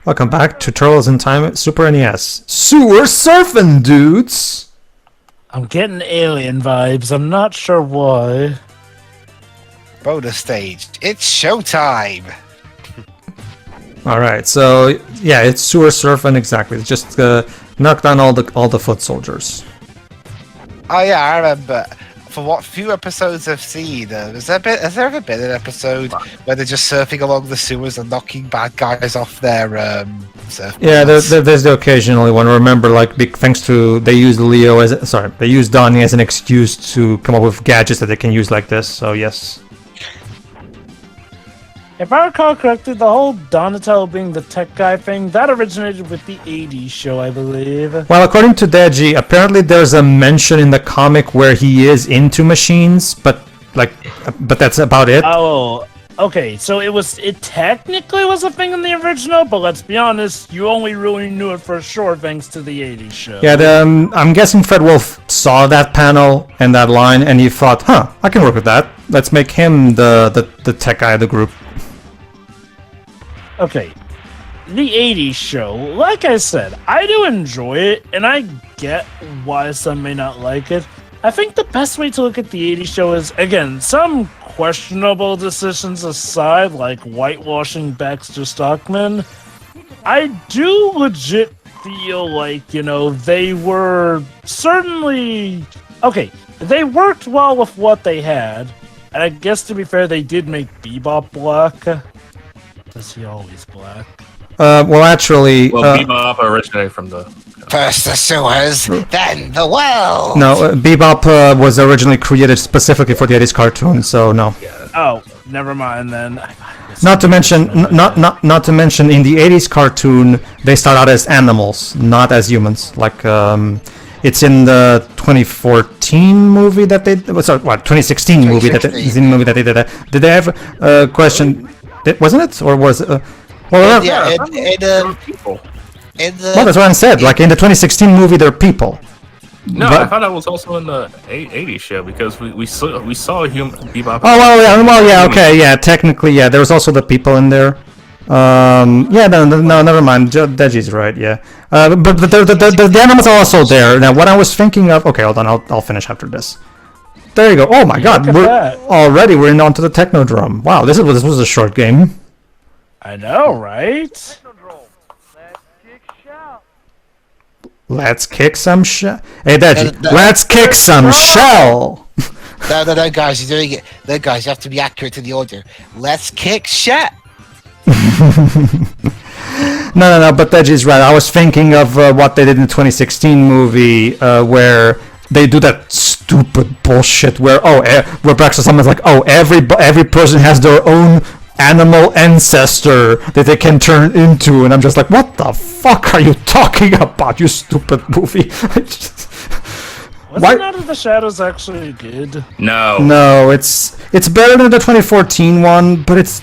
Welcome back to Turtles in Time Super NES. Sewer surfing, dudes! I'm getting alien vibes. I'm not sure why. Bonus stage. It's showtime! Alright, so yeah, it's sewer surfing exactly. It's just knock down all the foot soldiers. Oh yeah, I remember. For what few episodes I've seen, has there ever been an episode where they're just surfing along the sewers and knocking bad guys off their surfboards? Yeah, there's the occasionally one. Remember, like, thanks to they used Donnie as an excuse to come up with gadgets that they can use like this. So yes. If I recall correctly, the whole Donatello being the tech guy thing, that originated with the 80s show, I believe. Well, according to Deji, apparently there's a mention in the comic where he is into machines, but that's about it. Oh, okay, so it technically was a thing in the original, but let's be honest, you only really knew it for sure thanks to the 80s show. Yeah, I'm guessing Fred Wolf saw that panel and that line, and he thought, I can work with that. Let's make him the tech guy of the group. Okay, the 80s show, like I said, I do enjoy it, and I get why some may not like it. I think the best way to look at the 80s show is, again, some questionable decisions aside, like whitewashing Baxter Stockman, I do legit feel like, they were certainly... Okay, they worked well with what they had, and I guess to be fair, they did make Bebop black. Is he always black? Well, actually... Bebop originated from the... First the sewers, then the well! No, Bebop was originally created specifically for the 80s cartoon, so no. Oh, never mind then. Not to mention in the 80s cartoon, they start out as animals, not as humans. Like, it's in the 2014 movie that they... Sorry, what, 2016 movie that they did that. Did they have a question... Wasn't it? Or was it... well, people. Well, that's what I said. Like, in the 2016 movie, they're people. No, I thought that was also in the 80s show, because we saw a human Bebop. Oh, yeah, okay, yeah, technically, yeah, there was also the people in there. Yeah, no, never mind. Deji's right, yeah. But the animals are also there. Now, what I was thinking of... Okay, hold on, I'll finish after this. There you go. Oh my god, we're in onto the Technodrome. Wow, this was a short game. I know, right? Let's kick some shell. Hey, Deji, let's kick some shell. No, guys, you're doing it. No, guys, you have to be accurate to the order. Let's kick shit. No, but Deji's right. I was thinking of what they did in the 2016 movie, where they do that stupid bullshit where where Baxter Summons like, every person has their own animal ancestor that they can turn into, and I'm just like, what the fuck are you talking about, you stupid movie? Wasn't Out of the Shadows actually good? No, it's better than the 2014 one, but it's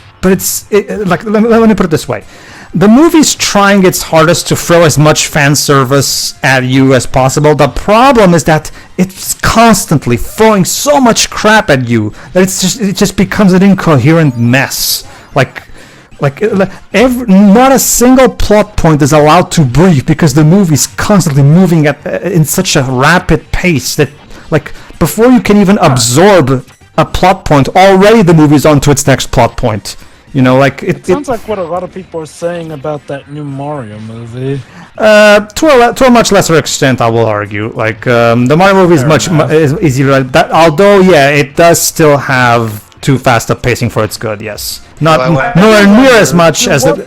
like, let me put it this way. The movie's trying its hardest to throw as much fan service at you as possible. The problem is that it's constantly throwing so much crap at you that it just becomes an incoherent mess. Not a single plot point is allowed to breathe because the movie's constantly moving in such a rapid pace that, like, before you can even absorb a plot point, already the movie's on to its next plot point. It sounds like what a lot of people are saying about that new Mario movie. To a much lesser extent, I will argue. Like, the Mario movie is easier. Although, yeah, it does still have too fast a pacing for its good. Yes, nowhere near as much as Out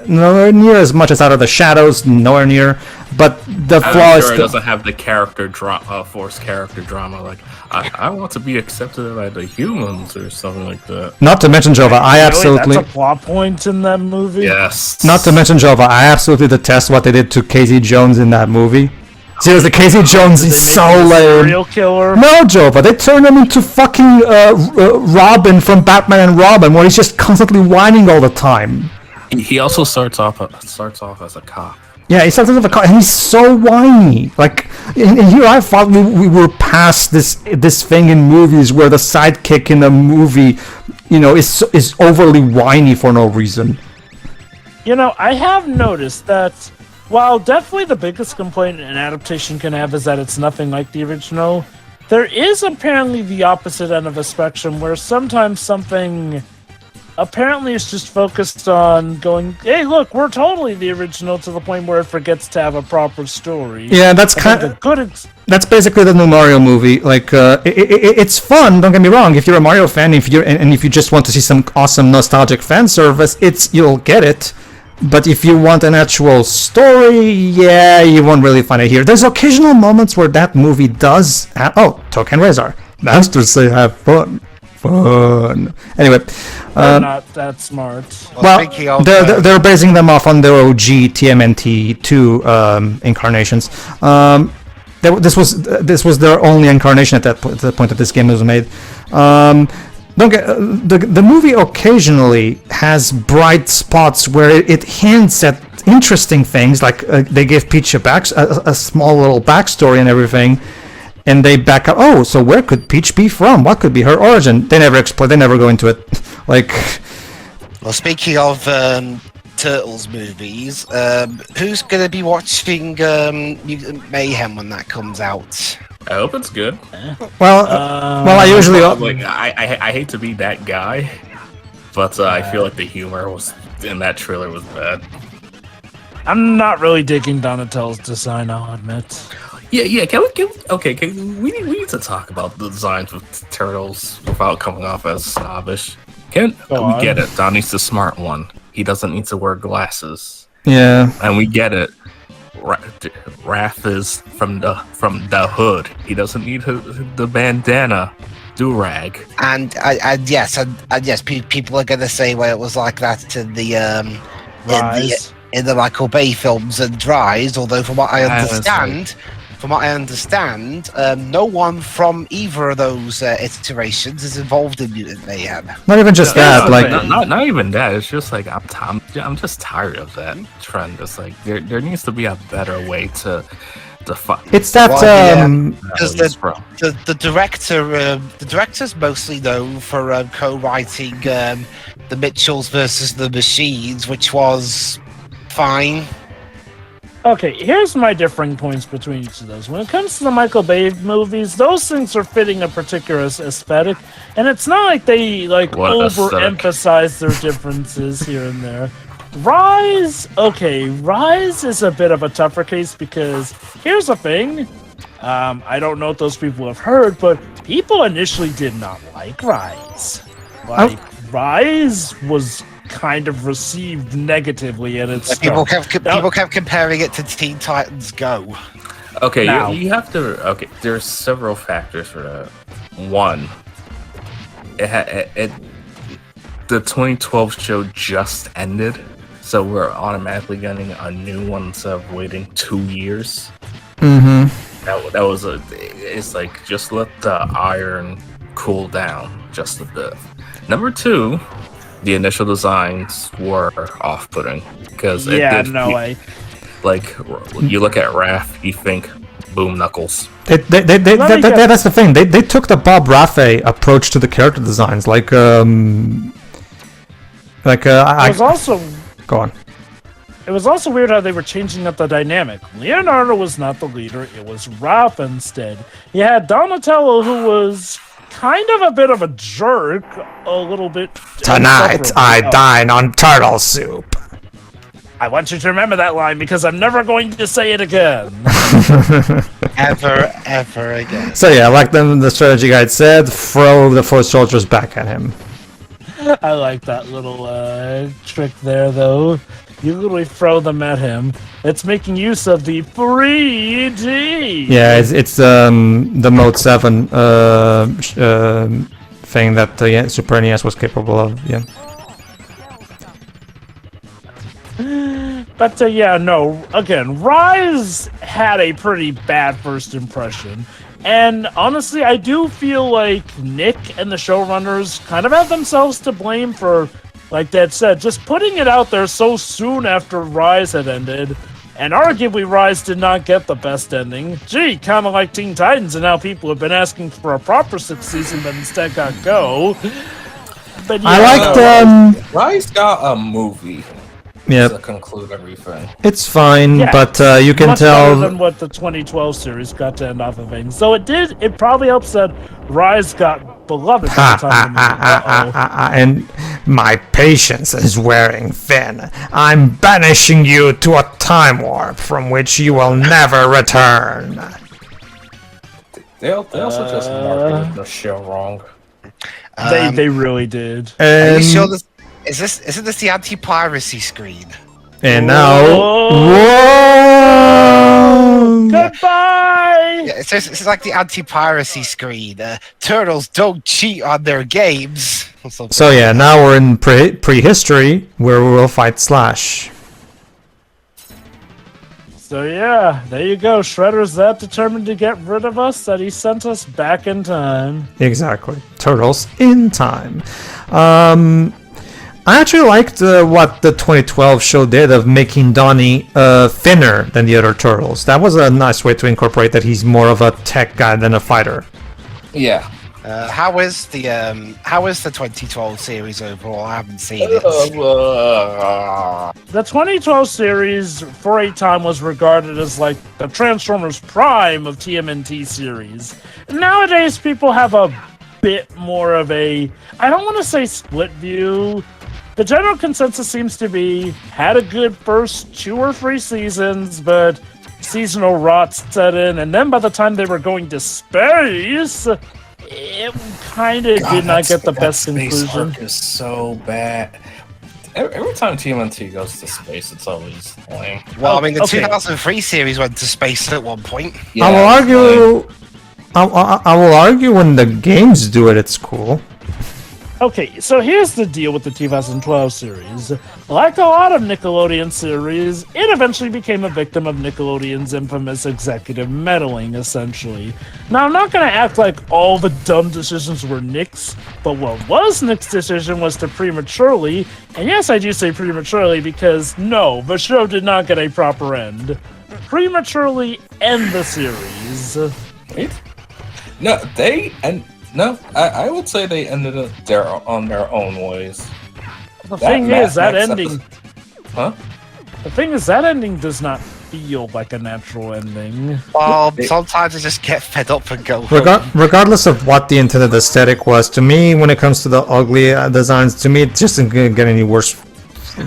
of the Shadows. Nowhere near. But the flaw is it doesn't have the character forced character drama. Like, I want to be accepted by the humans or something like that. Not to mention, Jova, that's a plot point in that movie. Yes. Not to mention, Jova, I absolutely detest what they did to Casey Jones in that movie. Seriously, Casey Jones is so lame. Serial killer? No, Jova, they turned him into fucking Robin from Batman and Robin, where he's just constantly whining all the time. He also starts off as a cop. Yeah, he starts off as a cop, and he's so whiny. Like, and here I thought we were past this thing in movies where the sidekick in a movie, is overly whiny for no reason. I have noticed that while definitely the biggest complaint an adaptation can have is that it's nothing like the original, there is apparently the opposite end of a spectrum where sometimes something apparently is just focused on going, hey, look, we're totally the original, to the point where it forgets to have a proper story. Yeah, that's that's basically the new Mario movie. Like, it's fun. Don't get me wrong. If you're a Mario fan, if you just want to see some awesome nostalgic fan service, you'll get it. But if you want an actual story, yeah, you won't really find it here. There's occasional moments where that movie does have... Oh, Token Razor. Masters say have fun. Anyway. They're not that smart. Well, they're basing them off on their OG TMNT2 incarnations. This was their only incarnation at the point that this game was made. The movie occasionally has bright spots where it hints at interesting things, like they give Peach a small little backstory and everything, and they back up. Oh, so where could Peach be from? What could be her origin? They never explore. They never go into it. Like, well, speaking of Turtles movies, who's going to be watching Mutant Mayhem when that comes out? I hope it's good. Well, I usually like I hate to be that guy, but I feel like the humor was in that trailer was bad. I'm not really digging Donatello's design, I'll admit. Yeah. We need to talk about the designs of Turtles without coming off as snobbish. We get it. Donnie's the smart one. He doesn't need to wear glasses. Yeah, and we get it. Raph is from the hood. He doesn't need the bandana do-rag. And yes, people are going to say, well, it was like that in the in the Michael Bay films and Rise. Although from what I understand, no one from either of those iterations is involved in Mutant Mayhem. Not even just that, like not even that. It's just like I'm just tired of that trend. It's like there needs to be a better way to define. It's that because the director's mostly known for co-writing the Mitchells versus the Machines, which was fine. Okay, here's my differing points between each of those. When it comes to the Michael Bay movies, those things are fitting a particular aesthetic, and it's not like they overemphasize their differences here and there. Rise is a bit of a tougher case because here's the thing. I don't know if those people have heard, but people initially did not like Rise. Rise was kind of received negatively at its people kept comparing it to Teen Titans Go. Okay, you have to. Okay, there's several factors for that. One, the 2012 show just ended, so we're automatically getting a new one instead of waiting 2 years. Mm-hmm. That was it's like just let the iron cool down just a bit. Number two, the initial designs were off-putting because you look at Raph, you think Boom Knuckles. That's the thing. They took the Bob Raffay approach to the character designs, go on. It was also weird how they were changing up the dynamic. Leonardo was not the leader; it was Raph instead. You had Donatello, who was kind of a bit of a jerk, a little bit. Tonight I dine on turtle soup. I want you to remember that line because I'm never going to say it again. ever again. So yeah, like the strategy guide said, throw the foot soldiers back at him. I like that little trick there, though. You literally throw them at him. It's making use of the 3D. Yeah, it's the Mode 7 thing that the Super NES was capable of. Yeah. But again, Rise had a pretty bad first impression. And honestly, I do feel like Nick and the showrunners kind of have themselves to blame for, like Dad said, just putting it out there so soon after Rise had ended. And arguably, Rise did not get the best ending. Gee, kind of like Teen Titans, and now people have been asking for a proper 6th season, but instead got Go. But I liked Rise got a movie. Yep. to conclude everything. It's fine, Yeah, but you can much tell. better than what the 2012 series got to end off of things. So it probably helps that Rise got beloved by the time the movie. Uh-oh. And my patience is wearing thin. I'm banishing you to a time warp from which you will never return. They also just marketed the show wrong. They really did. Are you And, sure isn't this the anti-piracy screen? and now, whoa! Goodbye. Yeah, it's like the anti-piracy screen. Turtles don't cheat on their games. Or something. So yeah, now we're in prehistory where we will fight Slash. So yeah, there you go. Shredder's that determined to get rid of us that he sent us back in time. Exactly. Turtles in time. I actually liked what the 2012 show did of making Donnie thinner than the other Turtles. That was a nice way to incorporate that he's more of a tech guy than a fighter. Yeah. How is the 2012 series overall? I haven't seen it. The 2012 series for a time was regarded as like the Transformers Prime of TMNT series. Nowadays, people have a bit more of a, I don't want to say split view. The general consensus seems to be had a good first 2 or 3 seasons, but seasonal rot set in, and then by the time they were going to space, it kind of did not get the best conclusion. Is so bad. Every time TMNT goes to space, it's always lame. Well, I mean, the Okay. 2003 series went to space at one point. Yeah, I will it's argue. I will argue when the games do it, it's cool. Okay, so here's the deal with the 2012 series. Like a lot of Nickelodeon series, it eventually became a victim of Nickelodeon's infamous executive meddling, essentially. Now, I'm not going to act like all the dumb decisions were Nick's, but what was Nick's decision was to prematurely, and yes, I do say prematurely because no, the show did not get a proper end, prematurely end the series. Wait. No, I would say they ended it on their own ways. The thing is, that ending... Huh? The thing is, that ending does not feel like a natural ending. Well, sometimes I just get fed up and go home. Regardless of what the intended aesthetic was, to me, when it comes to the ugly designs, to me, it just isn't gonna get any worse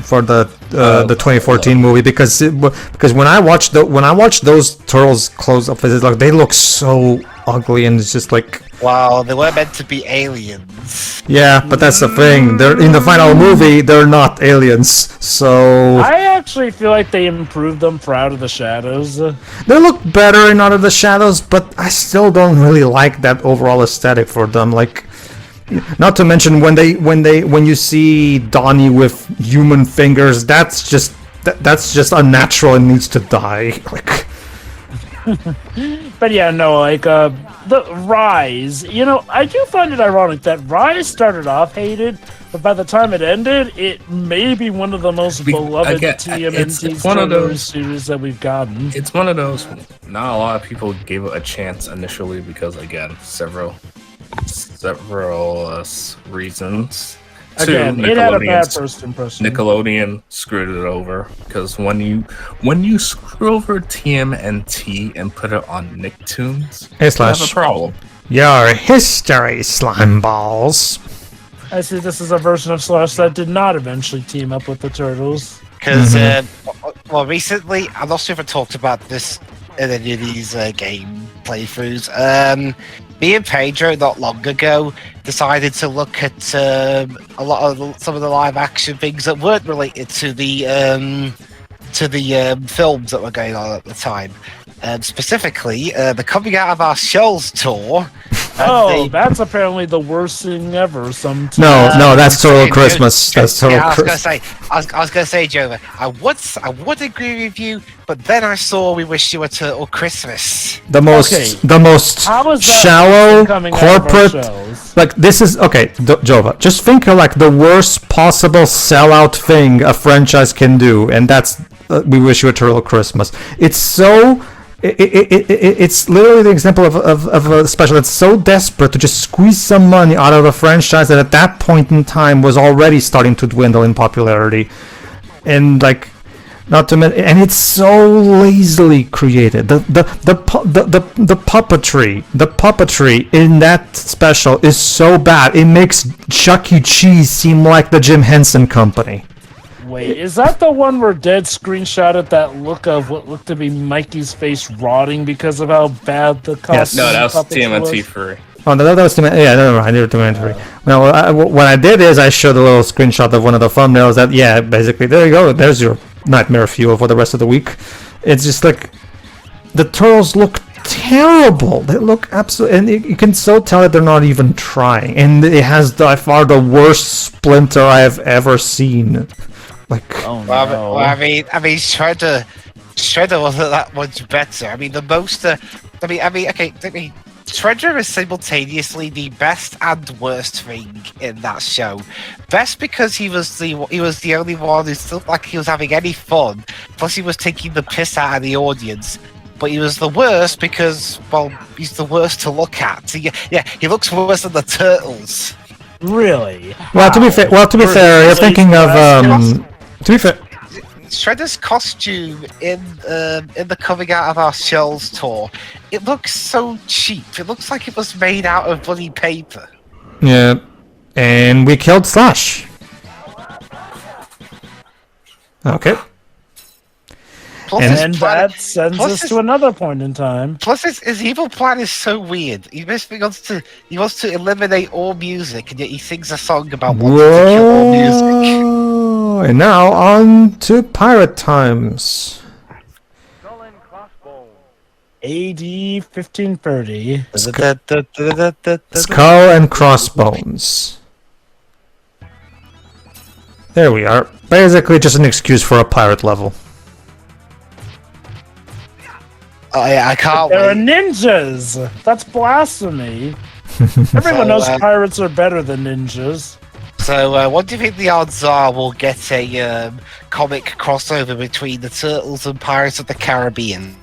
for the 2014 movie because when I watched those turtles close up, it's like they look so ugly and it's just like. Well, they were meant to be aliens. Yeah, but that's the thing. They're in the final movie. They're not aliens, so I actually feel like they improved them for Out of the Shadows. they look better in Out of the Shadows. But I still don't really like that overall aesthetic for them. Like, not to mention when you see Donnie with human fingers, that's just unnatural and needs to die. Like. But yeah, no, like, the Rise, I do find it ironic that Rise started off hated, but by the time it ended, it may be one of the most beloved TMNT it's one of those series that we've gotten. It's one of those. Not a lot of people gave it a chance initially because, again, several reasons. Again, it had a bad first impression. Nickelodeon screwed it over because when you screw over TMNT and put it on Nicktoons, Hey, you have a Slash. problem. Your history, slime balls. I see this is a version of Slash that did not eventually team up with the Turtles. Because, well, recently, I'm not sure if I talked about this in any of these game playthroughs. Me and Pedro, not long ago, decided to look at some of the live action things that weren't related to the films that were going on at the time. Specifically, the Coming Out of Our Shells tour. Oh, that's apparently the worst thing ever. Sometimes. No, that's Total Christmas. That's Total Christmas. I was gonna say, Joe, I would agree with you, but then I saw We Wish You a Turtle Christmas. The most How is that shallow coming out of our corporate. shells? Like this is okay, Jova. Just think of like the worst possible sellout thing a franchise can do, and that's We Wish You a Turtle Christmas. It's so. It's literally the example of a special that's so desperate to just squeeze some money out of a franchise that at that point in time was already starting to dwindle in popularity. and like, not to mention, and it's so lazily created. The puppetry in that special is so bad. It makes Chuck E. Cheese seem like the Jim Henson Company. Wait, is that the one where Dead screenshotted that look of what looked to be Mikey's face rotting because of how bad the costume? Yes. No, that was puppetry TMNT free. Oh, no, that was yeah, no, I did documentary. No, what I did is I showed a little screenshot of one of the thumbnails that, yeah, basically, there you go. There's your nightmare fuel for the rest of the week. It's just like, the turtles look terrible. They look absolutely, and you can so tell that they're not even trying. And it has by far the worst splinter I have ever seen. Like, Oh, Well, no. I mean, Shredder wasn't that much better. I mean, Shredder is simultaneously the best and worst thing in that show. Best because he was the only one who still like he was having any fun. Plus, he was taking the piss out of the audience. But he was the worst because, well, he's the worst to look at. He looks worse than the Turtles. Really? well, to be fair, you're thinking of, to be fair, Shredder's costume in the Coming Out of Our Shells tour, it looks so cheap. It looks like it was made out of bloody paper. yeah, and we killed Slash. Okay. Plus, And- his And plan- that sends plus us his- to another point in time. Plus, his evil plan is so weird. He basically wants to eliminate all music, and yet he sings a song about wanting to kill all music. Whoa! And now on to pirate times. AD 1530. Skull and crossbones. There we are. Basically, just an excuse for a pirate level. Oh yeah, I can't There are wait. ninjas! That's blasphemy. Everyone knows pirates are better than ninjas. So, what do you think the odds are we'll get a comic crossover between the Turtles and Pirates of the Caribbean?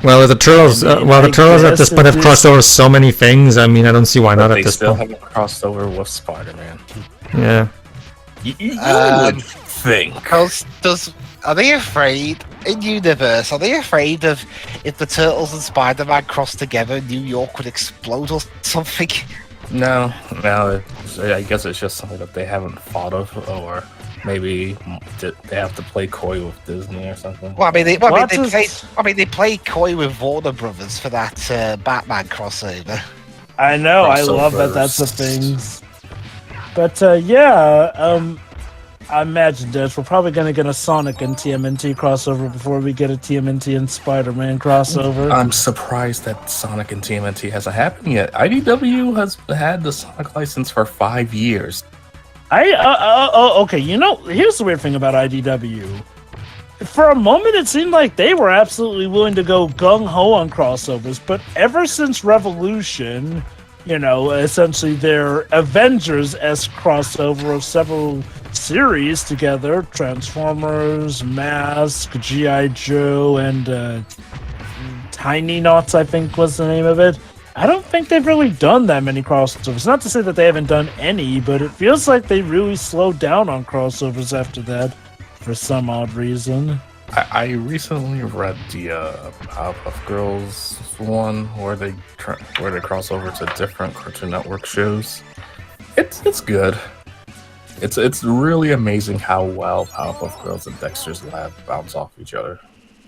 Well, the Turtles, I mean, the I Turtles at guess this point have it crossed over so many things. I mean, I don't see why not But at they this still point. haven't crossed over with Spider-Man. Yeah. You Um, would think. Are they afraid, in universe, are they afraid of if the Turtles and Spider-Man cross together, New York would explode or something? No, I guess it's just something that they haven't thought of, or maybe they have to play coy with Disney or something. Well, they What play coy with Warner Brothers for that Batman crossover. I know, I love that that's a thing. But I imagine that we're probably going to get a Sonic and TMNT crossover before we get a TMNT and Spider-Man crossover. I'm surprised that Sonic and TMNT hasn't happened yet. IDW has had the Sonic license for 5 years. Okay, here's the weird thing about IDW. For a moment, it seemed like they were absolutely willing to go gung-ho on crossovers, but ever since Revolution, essentially their Avengers-esque crossover of several series together, Transformers, Mask, G.I. Joe, and Tiny Knots, I think was the name of it. I don't think they've really done that many crossovers. Not to say that they haven't done any, but it feels like they really slowed down on crossovers after that for some odd reason. I recently read the Powerpuff Girls one where they cross over to different Cartoon Network shows. It's good. It's really amazing how well Powerpuff Girls and Dexter's Lab bounce off each other.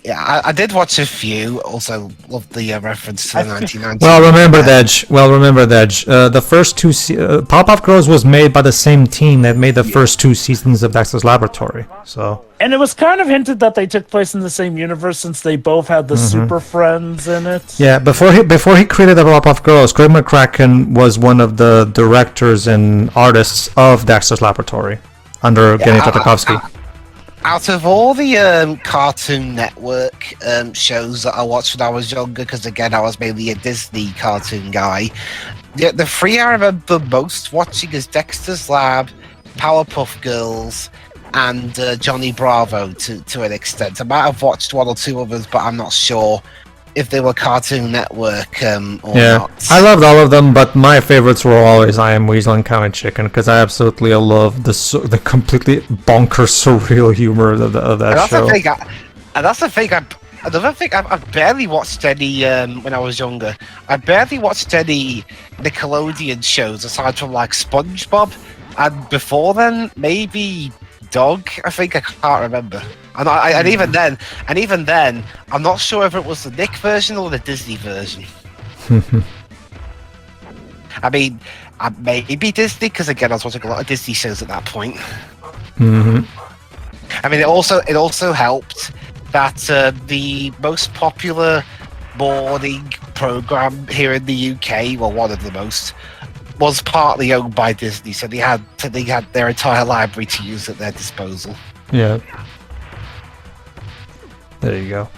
Yeah, I did watch a few. Also, love the reference to the 1990s. Well, remember that. The first two Pop-Up Girls was made by the same team that made the first two seasons of Dexter's Laboratory. So. And it was kind of hinted that they took place in the same universe since they both had the Super Friends in it. Yeah, before he created the Pop-Up Girls, Craig McCracken was one of the directors and artists of Dexter's Laboratory under Genny Tartakovsky. Out of all the Cartoon Network shows that I watched when I was younger, because again I was mainly a Disney cartoon guy, the three I remember most watching is Dexter's Lab, Powerpuff Girls, and Johnny Bravo to an extent. I might have watched one or two others, but I'm not sure. if they were Cartoon Network or not. I loved all of them, but my favorites were always I Am Weasel and Cow and Chicken because I absolutely love the completely bonkers surreal humor of that show. That's the thing. Another thing, I barely watched any when I was younger. I barely watched any Nickelodeon shows aside from like SpongeBob, and before then maybe Dog. I think I can't remember. And even then, I'm not sure if it was the Nick version or the Disney version. I mean, maybe Disney because again, I was watching a lot of Disney shows at that point. Mm-hmm. I mean, it also helped that the most popular morning program here in the UK, well, one of the most, was partly owned by Disney, so they had their entire library to use at their disposal. Yeah. There you go.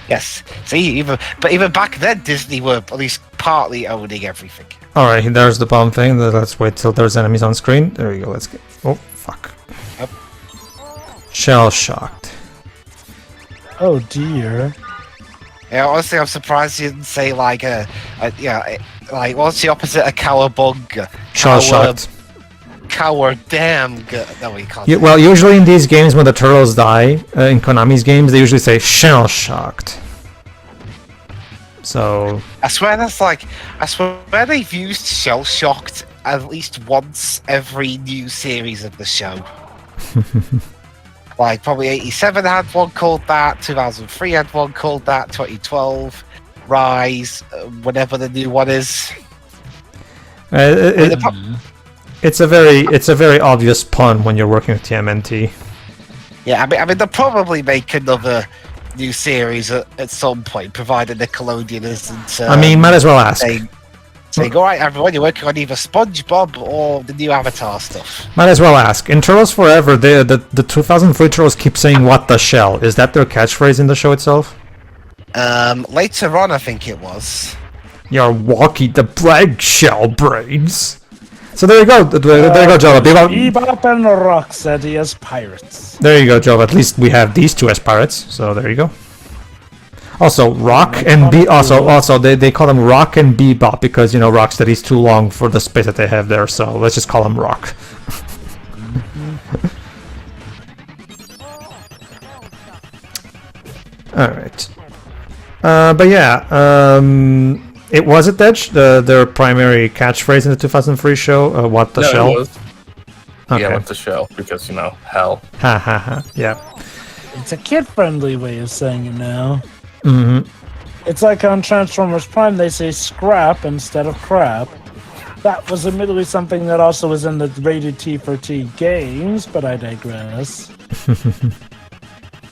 Yes. See, even back then, Disney were at least partly owning everything. All right, there's the bomb thing. Let's wait till there's enemies on screen. There you go. Let's get. Oh fuck. Yep. Shell shocked. Oh dear. Yeah, honestly, I'm surprised you didn't say like like what's the opposite of cowabunga? Shell shocked. Cowardam. No, we can't. Yeah, well, usually in these games, when the turtles die in Konami's games, they usually say shell shocked. So I swear they've used shell shocked at least once every new series of the show. Like probably 87 had one called that, 2003 had one called that, 2012, Rise, whatever the new one is. It's a very obvious pun when you're working with TMNT. Yeah, I mean they'll probably make another new series at some point, provided Nickelodeon isn't. I mean, might as well ask. Saying, all right, everyone, you're working on either SpongeBob or the new Avatar stuff. Might as well ask. In Turtles Forever, the 2003 Turtles keep saying "What the shell." Is that their catchphrase in the show itself? Later on, I think it was. You're walking the blank shell brains. So there you go. There you go, Joe. Bebop and Rocksteady as pirates. There you go, Joe. At least we have these two as pirates. So there you go. Also, Rock and also they call them Rock and Bebop because Rocksteady's too long for the space that they have there. So let's just call them Rock. All right. But yeah, it was it their primary catchphrase in the 2003 show. What the shell? It was. Okay. Yeah, what the shell? Because hell. Ha ha ha. Yeah. It's a kid-friendly way of saying it now. Mm-hmm. It's like on Transformers Prime, they say scrap instead of crap. That was admittedly something that also was in the rated T for T games, but I digress.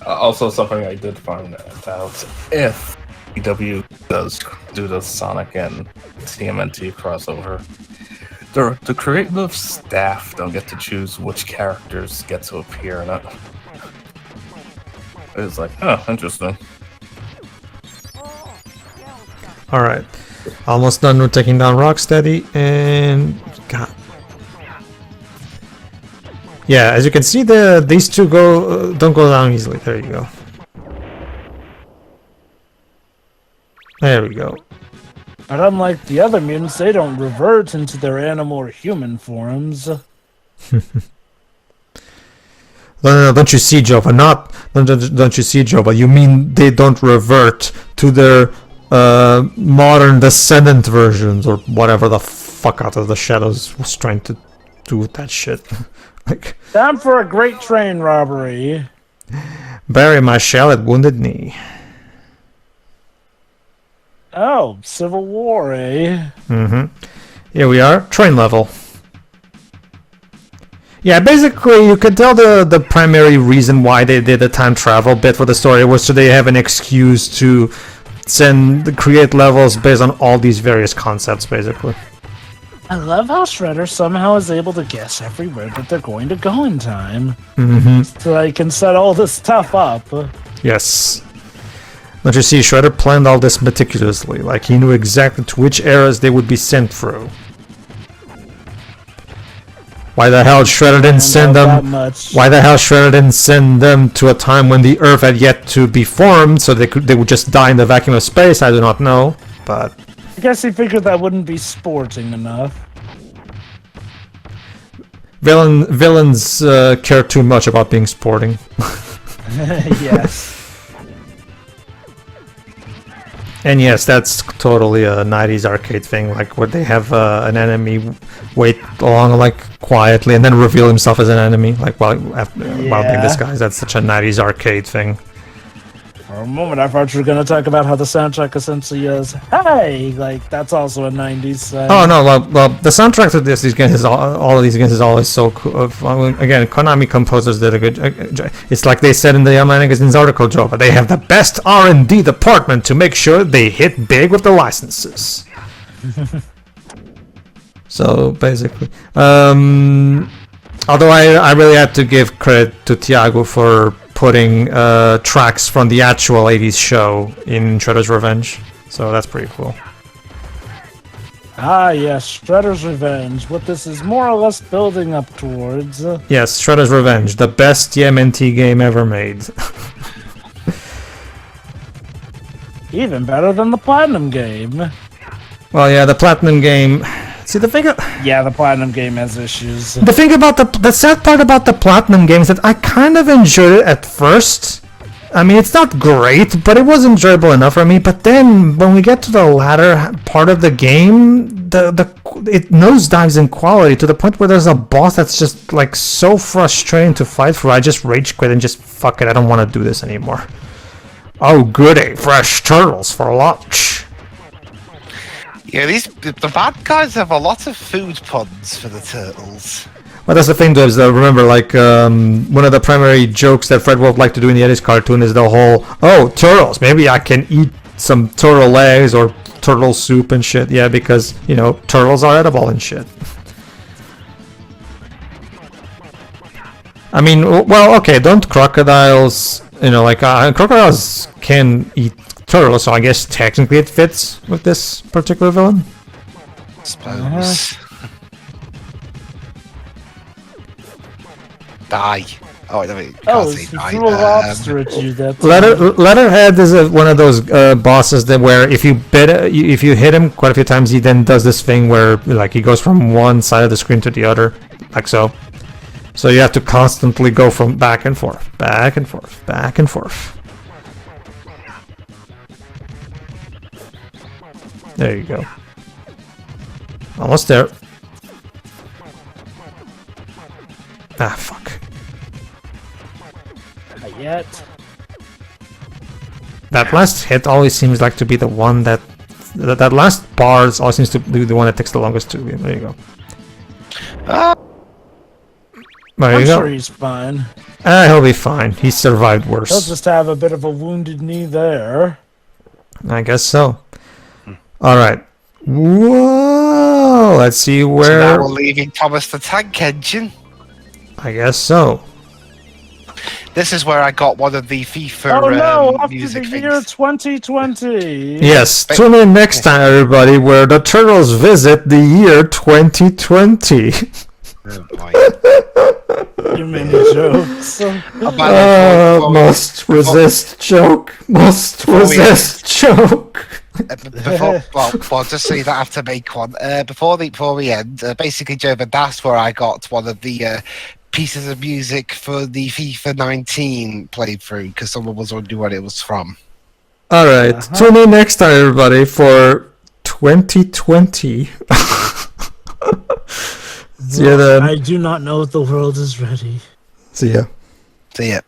Also, something I did find out if EW does do the Sonic and TMNT crossover, the creative staff don't get to choose which characters get to appear in it. It's like, oh, interesting. Alright. Almost done with taking down Rocksteady, and God. Yeah, as you can see, these two don't go down easily. There you go. There we go. But unlike the other mutants, they don't revert into their animal or human forms. No, don't you see, Jova? Don't you see, Jova? You mean they don't revert to their modern descendant versions or whatever the fuck Out of the Shadows was trying to do with that shit. Like, time for a great train robbery. Bury my shell at Wounded Knee. Oh, Civil War, eh? Mm-hmm. Here we are, train level. Yeah, basically, you can tell the primary reason why they did the time travel bit for the story was so they have an excuse to create levels based on all these various concepts, basically. I love how Shredder somehow is able to guess everywhere that they're going to go in time. Mm-hmm. So they can set all this stuff up. Yes. Don't you see, Shredder planned all this meticulously. Like, he knew exactly to which eras they would be sent through. Why the hell Shredder didn't send That them? much. Why the hell Shredder didn't send them to a time when the Earth had yet to be formed, so they would just die in the vacuum of space? I do not know, but I guess he figured that wouldn't be sporting enough. villains care too much about being sporting. Yes. And yes, that's totally a 90s arcade thing, like where they have an enemy wait along like quietly and then reveal himself as an enemy, like while being disguised. That's such a 90s arcade thing. For a moment, I thought you were going to talk about how the soundtrack essentially is, hey, like, that's also a 90s thing. Oh no, well, the soundtrack to these games is all of these games is always so cool. Again, Konami composers did a good. It's like they said in the Yamaha Magazine's article, Joe, but they have the best R&D department to make sure they hit big with the licenses. So basically, although I really had to give credit to Tiago for putting tracks from the actual 80s show in Shredder's Revenge, so that's pretty cool. Ah, yes, Shredder's Revenge. What this is more or less building up towards. Yes, Shredder's Revenge, the best TMNT game ever made. Even better than the Platinum game. Well, yeah, the Platinum game. See, the thing. Yeah, the Platinum game has issues. The thing about the sad part about the Platinum game is that I kind of enjoyed it at first. I mean, it's not great, but it was enjoyable enough for me. But then, when we get to the latter part of the game, it nosedives in quality to the point where there's a boss that's just like so frustrating to fight for. I just rage quit and just fuck it. I don't want to do this anymore. Oh, goody, fresh turtles for lunch. Yeah, the bad guys have a lot of food puns for the turtles. Well, that's the thing, though, is that remember, like, one of the primary jokes that Fred Wolf liked to do in the 80s cartoon is the whole, oh, turtles, maybe I can eat some turtle legs or turtle soup and shit. Yeah, because, you know, turtles are edible and shit. I mean, well, okay, don't crocodiles, you know, like, crocodiles can eat turtles, so I guess technically it fits with this particular villain. Suppose. Die. Oh, wait, you can't say If die. you threw a lobster at you, that's... Letterhead is one of those bosses that where if you hit him quite a few times, he then does this thing where like he goes from one side of the screen to the other, like so. So you have to constantly go from back and forth, back and forth, back and forth. There you go. Almost there. Ah, fuck. Not yet. That last hit always seems like to be the one that last bar always seems to be the one that takes the longest to. There you go. There you I'm go. sure he's fine. He'll be fine. He survived worse. He'll just have a bit of a wounded knee there. I guess so. All right. Whoa! Let's see So now where. we're leaving Thomas the Tank Engine. I guess so. This is where I got one of the FIFA Oh no, after music the things. year 2020. Yes. Tune in next time, everybody, where the turtles visit the year 2020. Oh, boy. You many jokes. Must resist joke. Must resist joke. Well, just so you don't have to make one. Before we end, basically, Joe, that's where I got one of the pieces of music for the FIFA 19 playthrough because someone was wondering what it was from. All right, tune in next time, everybody, for 2020. See you then. I do not know if the world is ready. See ya. See ya.